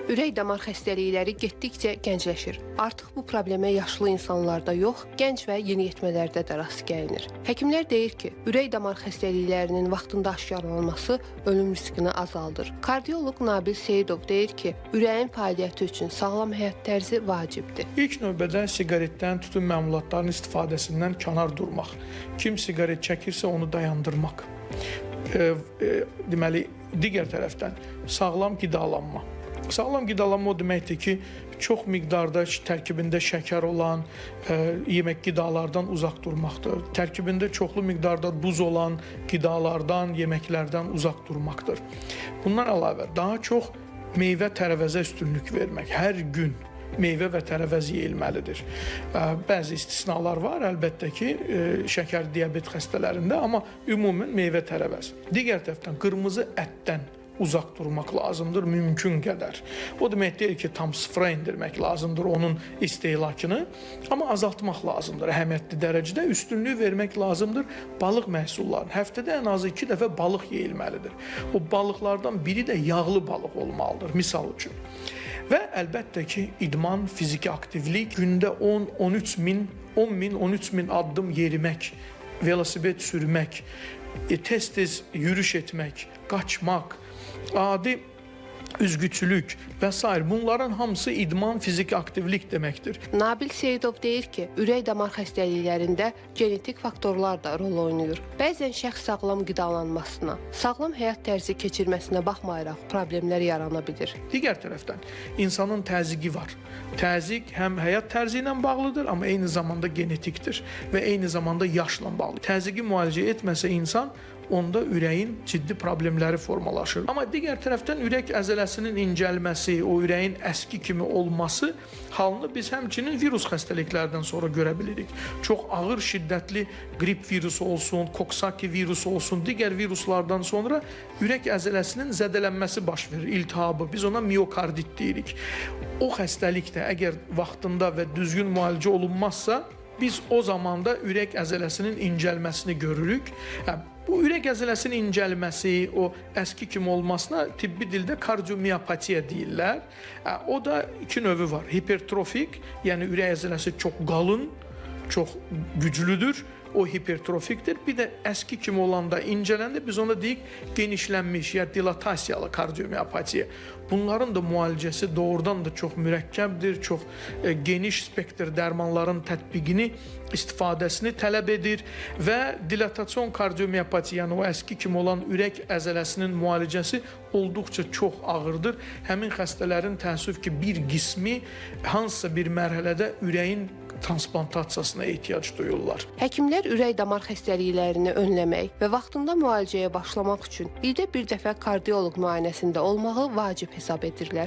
Ürək-damar xəstəlikləri getdikcə gəncləşir. Artıq bu problemə yaşlı insanlarda yox, gənc və yeniyetmələrdə də rast gəlinir. Həkimlər deyir ki, ürək-damar xəstəliklərinin vaxtında aşkarlanması ölüm riskini azaldır. Kardioloq Nabil Seyidov deyir ki, ürəyin fəaliyyəti üçün sağlam həyat tərzi vacibdir. İlk növbədə siqaretdən, tütün məmulatlarının istifadəsindən kənar durmaq. Kim siqaret çəkirsə onu dayandırmaq. Deməli, digər tərəfdən sağlam qidalanma. Sağlam qidalanma o deməkdir ki, çox miqdarda tərkibində şəkər olan yemək qidalardan uzaq durmaqdır. Tərkibində çoxlu miqdarda duz olan qidalardan, yeməklərdən uzaq durmaqdır. Bundan əlavə daha çox meyvə tərəvəzə üstünlük vermək. Hər gün meyvə və tərəvəz yeyilməlidir. Bəzi istisnalar var, əlbəttə ki, şəkər diabet xəstələrində, amma ümumən meyvə tərəvəz. Digər tərəfdən qırmızı ətdən uzaq durmaq lazımdır mümkün qədər. O demək deyil ki, tam sıfıra indirmək lazımdır onun istehlakını, amma azaltmaq lazımdır əhəmiyyətli dərəcədə. Üstünlüyü vermək lazımdır balıq məhsullarının. Həftədə ən azı 2 dəfə balıq yeyilməlidir. O balıqlardan biri də yağlı balıq olmalıdır, misal üçün. Və əlbəttə ki, idman, fiziki aktivlik, gündə 10-13 min addım yerimək, velosiped sürmək, tez-tez yürüyüş etmək, qaçmaq, adi üzgüçülük və s. bunların hamısı idman, fiziki aktivlik deməkdir. Nabil Seyidov deyir ki, ürək-damar xəstəliklərində genetik faktorlar da rol oynayır. Bəzən şəxs sağlam qidalanmasına, sağlam həyat tərzi keçirməsinə baxmayaraq problemlər yarana bilir. Digər tərəfdən insanın təzyiqi var. Təzyiq həm həyat tərzi ilə bağlıdır, amma eyni zamanda genetikdir və eyni zamanda yaşla bağlıdır. Təzyiqi müalicə etməsə insan, onda ürəyin ciddi problemləri formalaşır. Amma digər tərəfdən ürək əzələsinin incəlməsi, o ürəyin əski kimi olması halını biz həmçinin virus xəstəliklərdən sonra görə bilirik. Çox ağır, şiddətli qrip virusu olsun, Coxsackie virusu olsun, digər viruslardan sonra ürək əzələsinin zədələnməsi baş verir, iltihabı. Biz ona miokardit deyirik. O xəstəlik də əgər vaxtında və düzgün müalicə olunmazsa, biz o zamanda ürək əzələsinin incəlməsini görürük. Bu ürək əzələsinin incəlməsi, o əski kimi olmasına tibbi dildə kardiomiopatiya deyirlər. O da 2 növü var. Hipertrofik, yəni ürək əzələsi çox qalın, çox güclüdür. O hipertrofikdir. Bir də əski kimi olanda, incələndə biz ona deyik genişlənmiş ya dilatasiyalı kardiomiopatiya. Bunların da müalicəsi doğrudan da çox mürəkkəbdir, çox geniş spektr dərmanların tətbiqini, istifadəsini tələb edir və dilatasyon kardiomiopatiya, yəni o əski kimi olan ürək əzələsinin müalicəsi olduqca çox ağırdır. Həmin xəstələrin təəssüf ki, bir qismi hansısa bir mərhələdə ürəyin transplantasiyasına ehtiyac duyurlar. Həkimlər ürək-damar xəstəliklərini önləmək və vaxtında müalicəyə başlamaq üçün ildə bir dəfə kardioloq müayinəsində olmağı vacib hesab edirlər.